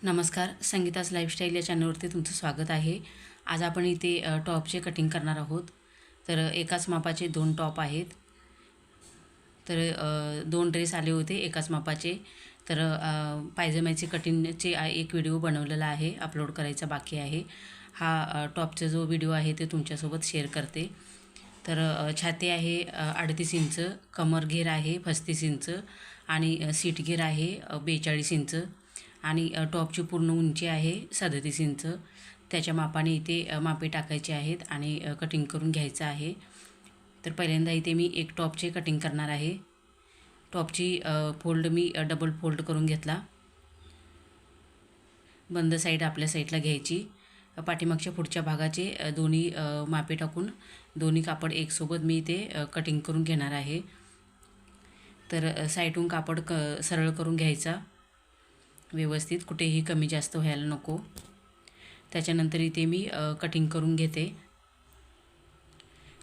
नमस्कार, संगीताज लाईफस्टाईल या चॅनलवरती तुमचं स्वागत आहे. आज आपण इथे टॉपचे कटिंग करणार आहोत. तर एकाच मापाचे 2 टॉप आहेत. तर 2 ड्रेस आले होते एकाच मापाचे. तर पायजम्याचे कटिंगचे एक व्हिडिओ बनवलेला आहे, अपलोड करायचा बाकी आहे. हा टॉपचा जो व्हिडिओ आहे ते तुमच्यासोबत शेअर करते. तर छाती आहे 38 इंच, कमर घेर आहे 35 इंच आणि सीट घेर आहे 42 इंच आणि टॉपची पूर्ण उंची आहे 37 इंच. त्याच्या मापाने इथे मापे टाकायचे आहेत आणि कटिंग करून घ्यायचं आहे. तर पहिल्यांदा इथे मी एक टॉपचे कटिंग करणार आहे. टॉपची फोल्ड मी डबल फोल्ड करून घेतला. बंद साईड आपल्या साईडला घ्यायची. पाठीमागच्या पुढच्या भागाचे दोन्ही मापे टाकून दोन्ही कापड एकसोबत मी इथे कटिंग करून घेणार आहे. तर साईडून कापड सरळ करून घ्यायचा व्यवस्थित, कुठेही कमी जास्त व्हायला नको. त्याच्यानंतर इथे मी कटिंग करून घेते.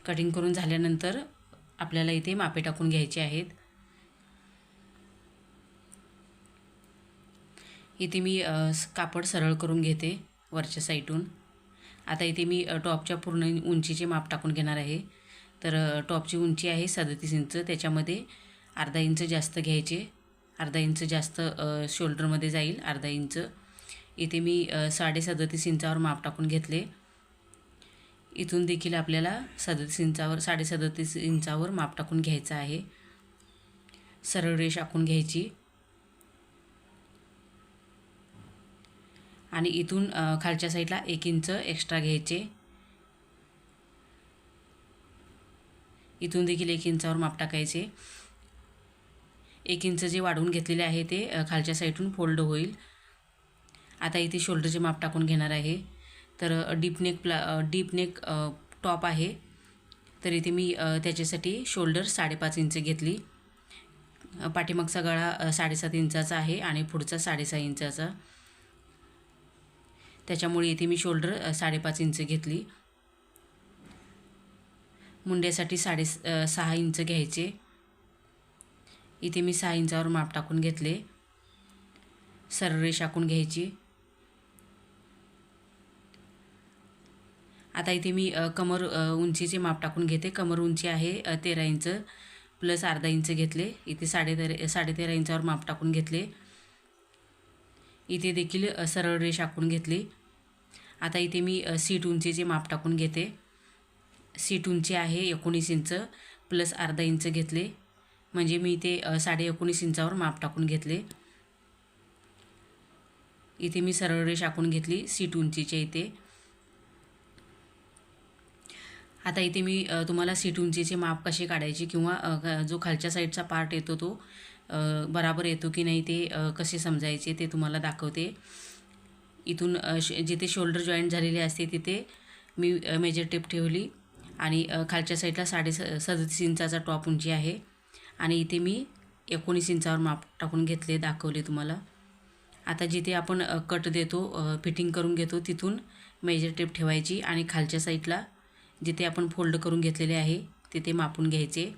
कटिंग करून झाल्यानंतर आपल्याला इथे मापे टाकून घ्यायचे आहेत. इथे मी कापड सरळ करून घेते वरच्या साईडून. आता इथे मी टॉपच्या पूर्ण उंचीचे माप टाकून घेणार आहे. तर टॉपची उंची आहे 37 इंच, त्याच्यामध्ये अर्धा इंच जास्त घ्यायचे. अर्धा इंच जास्त शोल्डरमध्ये जाईल, अर्धा इंच. इथे मी 37.5 इंचावर माप टाकून घेतले. इथून देखील आपल्याला 37 इंचावर माप टाकून घ्यायचं आहे. सरळ रेष आखून घ्यायची आणि इथून खालच्या साईडला 1 इंच एक्स्ट्रा घ्यायचे. इथून देखील 1 इंचावर माप टाकायचे. 1 इंच जे वाढवून घेतलेले आहे ते खालच्या साईडून फोल्ड होईल. आता इथे शोल्डरचे माप टाकून घेणार आहे. तर डीप नेक टॉप आहे. तर इथे मी त्याच्यासाठी शोल्डर 5.5 इंच घेतली. पाठीमागचा गळा 7.5 इंचाचा आहे आणि पुढचा 6.5 इंचाचा. त्याच्यामुळे इथे मी शोल्डर 5.5 इंच घेतली. मुंड्यासाठी 6.5 इंच घ्यायचे. इथे मी 6 इंचावर माप टाकून घेतले. सरळ रेष आखून घ्यायची. आता इथे मी कमर उंचीचे माप टाकून घेते. कमर उंची आहे 13 इंच प्लस अर्धा इंच घेतले. इथे 13.5 इंचावर माप टाकून घेतले. इथे देखील सरळ रेष आखून घेतली. आता इथे मी सीट उंचीचे माप टाकून घेते. सीट उंची आहे 19 इंच प्लस अर्धा इंच घेतले. म्हणजे मी इथे 19.5 इंचावर माप टाकून घेतले. इथे मी सरळ रेष आखून घेतली सीट उंचीच्या इथे. आता इथे मी तुम्हाला सीट उंचीचे माप कसे काढायचे किंवा जो खालच्या साईडचा पार्ट येतो तो बराबर येतो की नाही ते कसे समजायचे ते तुम्हाला दाखवते. इथून जिथे शोल्डर जॉईंट झालेले असते तिथे मी मेजर टेप ठेवली आणि खालच्या साईडला 37 इंचाचा टॉप उंची आहे आणि इथे मी 19 इंचावर माप टाकून घेतले, दाखवले तुम्हाला. आता जिथे आपण कट देतो, फिटिंग करून घेतो, तिथून मेजर टेप ठेवायची आणि खालच्या साईडला जिथे आपण फोल्ड करून घेतलेले आहे तिथे मापून घ्यायचे.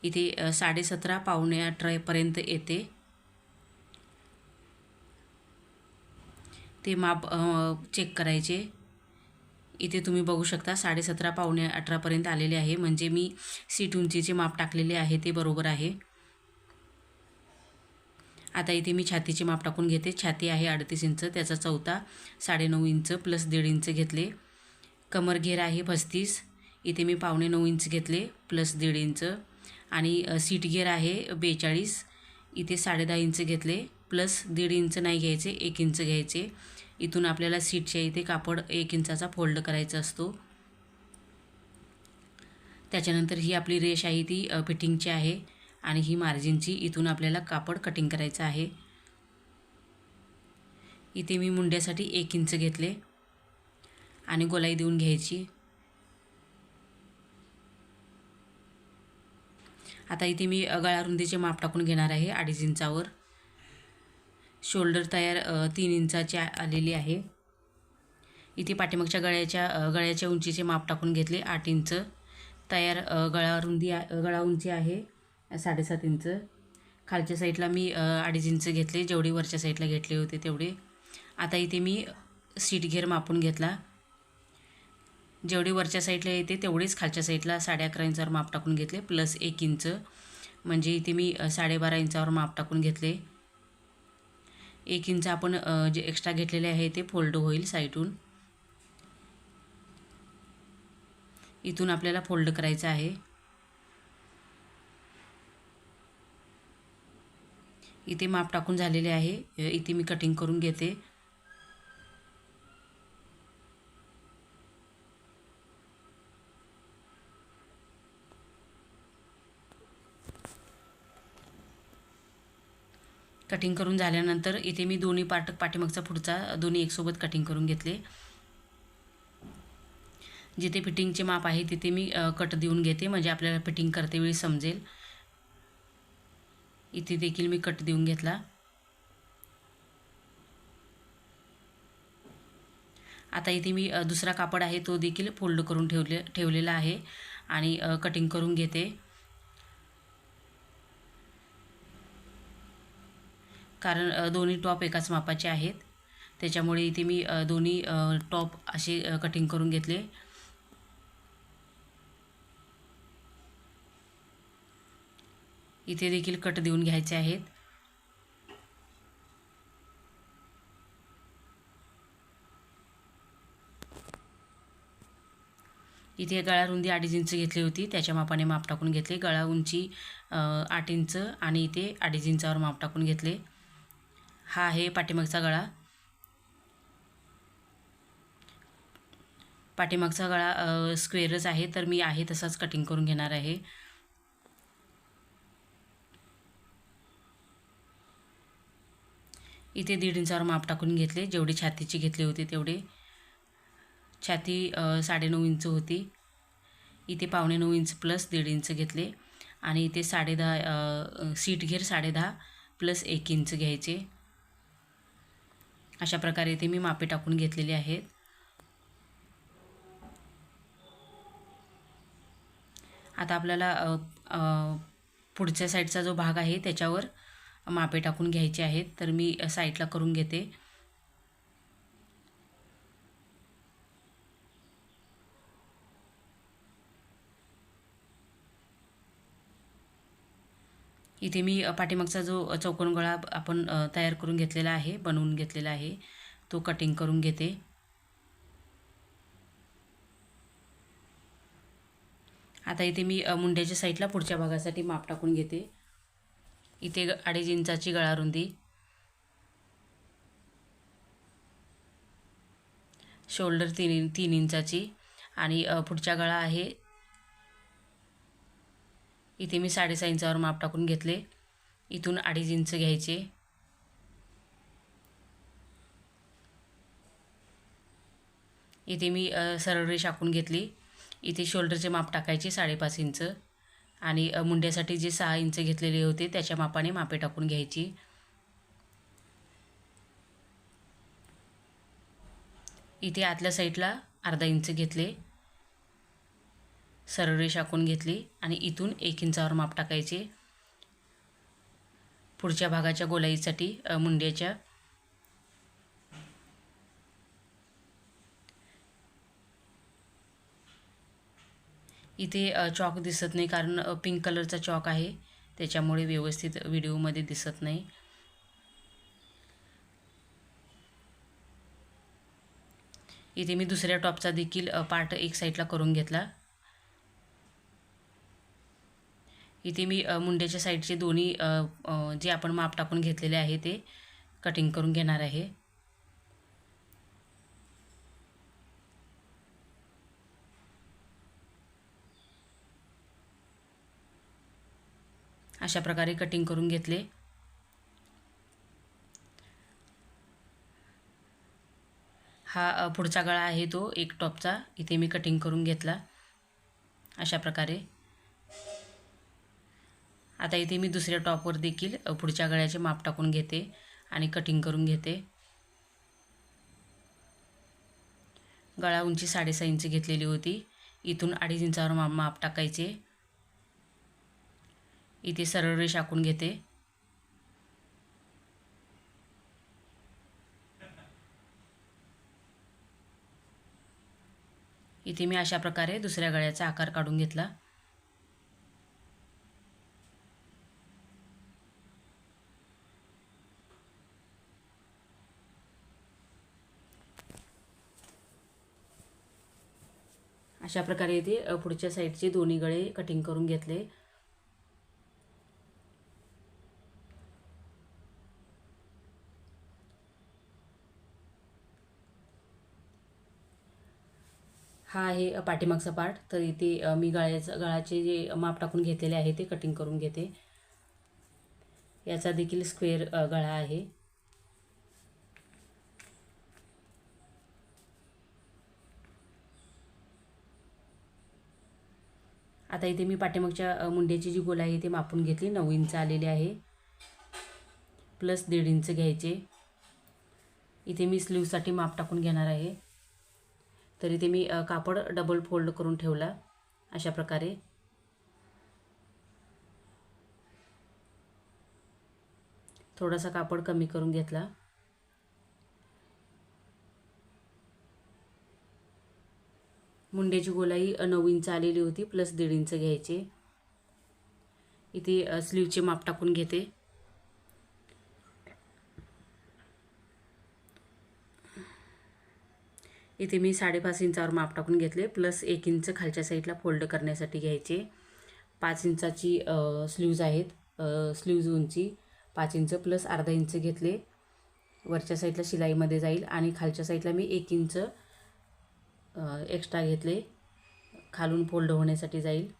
इथे 17.5 पावणे 18पर्यंत येते ते माप चेक करायचे. इथे तुम्ही बघू शकता 17.5 पावणे 18पर्यंत आलेले आहे. म्हणजे मी सीट उंचीचे माप टाकलेले आहे ते बरोबर आहे. आता इथे मी छातीचे माप टाकून घेते. छाती आहे 38 इंच, त्याचा चौथा 9.5 इंच प्लस 1.5 इंच घेतले. कमर घेर आहे 35, इथे मी पावणे 9 इंच घेतले प्लस 1.5 इंच आणि सीट घेर आहे 42, इथे 10.5 इंच घेतले प्लस 1.5 इंच नाही घ्यायचे, 1 इंच घ्यायचे. इथून आपल्याला सीटच्या इथे कापड 1 इंचाचा फोल्ड करायचा असतो. त्याच्यानंतर ही आपली रेष आहे ती फिटिंगची आहे आणि ही मार्जिनची. इथून आपल्याला कापड कटिंग करायचं आहे. इथे मी मुंड्यासाठी 1 इंच घेतले आणि गोलाई देऊन घ्यायची. आता इथे मी गळा रुंदीचे माप टाकून घेणार आहे 2.5 इंचावर. शोल्डर तयार 3 इंचाचे आलेली आहे. इथे पाठीमागच्या गळ्याच्या उंचीचे माप टाकून घेतले 8 इंच. तयार गळा उंची आहे 7.5 इंच. खालच्या साईडला मी 2.5 इंच घेतले, जेवढे वरच्या साईडला घेतले होते तेवढे. आता इथे मी सीट घेर मापून घेतला. जेवढी वरच्या साईडला येते तेवढीच खालच्या साईडला 11.5 इंचावर माप टाकून घेतले प्लस 1 इंच, म्हणजे इथे मी 12.5 इंचावर माप टाकून घेतले. 1 इंच आपण जे एक्स्ट्रा घेतलेले आहे ते फोल्ड होईल साईडून. इथून आपल्याला फोल्ड करायचं आहे. इथे माप टाकून झालेले आहे. इथे मी कटिंग करून घेते. कटिंग करून झाल्यानंतर इथे मी दोन्ही पाठीमागचा पुढचा दोन्ही एकसोबत कटिंग करून घेतले. जिथे फिटिंगचे माप आहे तिथे मी कट देऊन घेते, म्हणजे आपल्याला फिटिंग करते वेळी समजेल. इथे देखील मी कट देऊन घेतला. आता इथे मी दुसरा कापड आहे तो देखील फोल्ड करून ठेवलेला आहे आणि कटिंग करून घेते. कारण दोन्ही टॉप एकाच मापाचे आहेत, त्याच्यामुळे इथे मी दोन्ही टॉप असे कटिंग करून घेतले. इथे देखील कट देऊन घ्यायचे आहेत. इथे गळा रुंदी 2.5 इंच घेतली होती, त्याच्या मापाने माप टाकून घेतले. गळा उंची 8 इंच आणि इथे 2.5 इंचावर माप टाकून घेतले. हा आहे पाठीमागचा गळा. पाठीमागचा गळा स्क्वेअरच आहे, तर मी आहे तसाच कटिंग करून घेणार आहे. इथे 1.5 इंचावर माप टाकून घेतले. जेवढी छातीची घेतली होती तेवढे. छाती 9.5 इंच होती. इथे 9.25 इंच प्लस 1.5 इंच घेतले आणि इथे 10.5 सीट घेर 10.5 प्लस 1 इंच घ्यायचे. अशा प्रकारे इथे मी मापे टाकून घेतलेली आहेत. आता आपल्याला पुढच्या साईडचा जो भाग आहे त्याच्यावर मापे टाकून घ्यायचे आहेत, तर मी साईडला करून घेते. इथे मी पाठीमागचा जो चौकोन गळा आपण तयार करून घेतलेला आहे, बनवून घेतलेला आहे, तो कटिंग करून घेते. आता इथे मी मुंड्याच्या साईडला पुढच्या भागासाठी माप टाकून घेते. इथे 2.5 इंचाची गळा रुंदी, शोल्डर 3 इंचाची आणि पुढचा गळा आहे. इथे मी 6.5 इंचावर माप टाकून घेतले. इथून 2.5 इंच घ्यायचे. इथे मी सरळ रेष आखून घेतली. इथे शोल्डरचे माप टाकायचे 5.5 इंच आणि मुंड्यासाठी जे 6 इंच घेतलेले होते त्याच्या मापाने मापे टाकून घ्यायची. इथे आतल्या साईडला 1/2 इंच घेतले, सरळ रेष आखून घेतली आणि इथून 1 इंचावर माप टाकायचे पुढच्या भागाच्या गोलाईसाठी मुंड्याच्या. इथे चॉक दिसत नाही कारण पिंक कलरचा चॉक आहे, त्याच्यामुळे व्यवस्थित व्हिडिओमध्ये दिसत नाही. इथे मी दुसऱ्या टॉपचा देखील पार्ट एक साईडला करून घेतला. इथे मी मुंड्याच्या साईडचे दोन्ही जे आपण माप टाकून घेतलेले आहे ते कटिंग करून घेणार आहे. अशा प्रकारे कटिंग करून घेतले. हा पुढचा गळा आहे तो एक टॉपचा, इथे मी कटिंग करून घेतला अशा प्रकारे. आता इथे मी दुसऱ्या टॉपवर देखील पुढच्या गळ्याचे माप टाकून घेते आणि कटिंग करून घेते. गळा उंची 6.5 इंच घेतलेली होती. इथून 2.5 इंचावर माप टाकायचे. इथे सरळ रेष आखून घेते. इथे मी अशा प्रकारे दुसऱ्या गळ्याचा आकार काढून घेतला. अशा प्रकारे इथे पुढच्या साईडचे दोन्ही गळे कटिंग करून घेतले. हा आहे पाठीमागचा पार्ट. तर इथे मी गळाचे जे माप टाकून घेतलेले आहे ते कटिंग करून घेते. याचा देखील स्क्वेअर गळा आहे. आता इथे मी पाठीमागच्या मुंड्याची जी गोलाई आहे ती मापून घेतली. 9 इंच आलेली आहे, प्लस 1.5 इंच घ्यायचे. इथे मी स्लीवसाठी माप टाकून घेणार आहे. तर इथे मी कापड डबल फोल्ड करून ठेवला अशा प्रकारे. थोडासा कापड कमी करून घेतला. मुंड्याची गोलाई 9 इंच आलेली होती, प्लस 1.5 इंच घ्यायचे. इथे स्लीवचे माप टाकून घेते. इथे मी 5.5 इंचावर माप टाकून घेतले, प्लस 1 इंच खालच्या साईडला फोल्ड करण्यासाठी घ्यायचे. 5 इंचाची स्लीव्ज आहेत. स्लीव्ज उंची 5 इंच प्लस अर्धा इंच घेतले. वरच्या साईडला शिलाईमध्ये जाईल आणि खालच्या साईडला मी 1 इंच एक्स्ट्रा घेतले, खालून फोल्ड होण्यासाठी जाईल.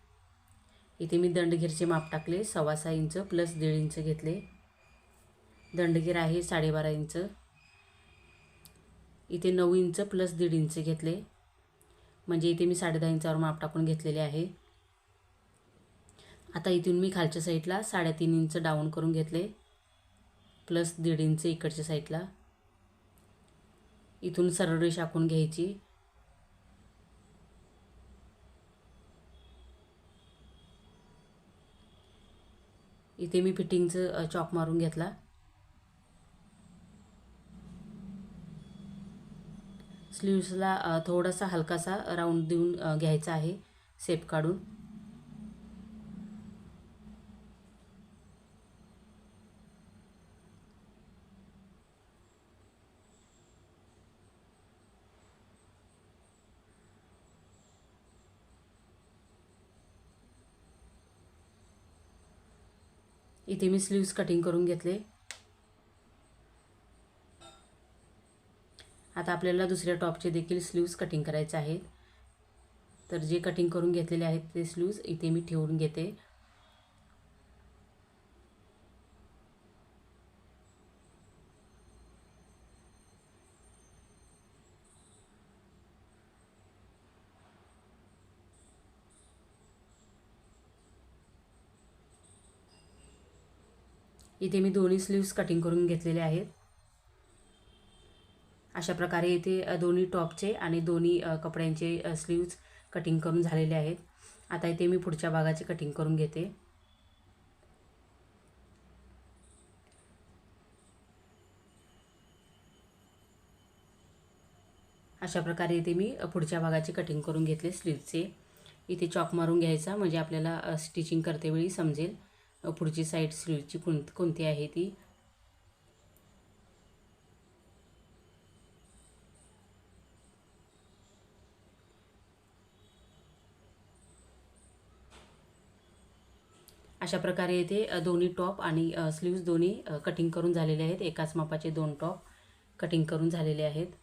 इथे मी दंडगीरचे माप टाकले. 6.25 इंच प्लस 1.5 इंच घेतले. दंडगीर आहे 12.5 इंच. इथे 9 इंच प्लस 1.5 इंच घेतले, म्हणजे इथे मी 10.5 इंचावर माप टाकून घेतलेले आहे. आता इथून मी खालच्या साईडला 3.5 इंच डाऊन करून घेतले, प्लस 1.5 इंच इकडच्या साईडला. इथून सरळ रेषा आखून घ्यायची. इथे मी फिटिंगचं चॉक मारून घेतला. स्लीव्सला थोडासा हलकासा राऊंड देऊन घ्यायचा आहे, शेप काढून. इथे मी स्लीव्स कटिंग करून घेतले. आता आपल्याला दुसऱ्या टॉपचे देखील स्लीव्स कटिंग करायचे आहेत. तर जे कटिंग करून घेतलेले आहेत ते स्लीव्स इथे मी ठेवून घेते. इथे मी दोन्ही स्लीव्स कटिंग करून घेतलेले आहेत. अशा प्रकारे इथे दोन्ही टॉपचे आणि दोन्ही कपड्यांचे स्लीव्स कटिंग करून झालेले आहेत. आता इथे मी पुढच्या भागाचे कटिंग करून घेते. अशा प्रकारे इथे मी पुढच्या भागाचे कटिंग करून घेतले स्लीव्सचे. इथे चॉक मारून घ्यायचा, म्हणजे आपल्याला स्टिचिंग करतेवेळी समजेल पुढची साईड स्लीव्हची कोणती आहे ती. अशा प्रकारे इथे दोन्ही टॉप आणि स्लीव्स दोन्ही कटिंग करून झालेले आहेत. एकाच मापाचे 2 टॉप कटिंग करून झालेले आहेत.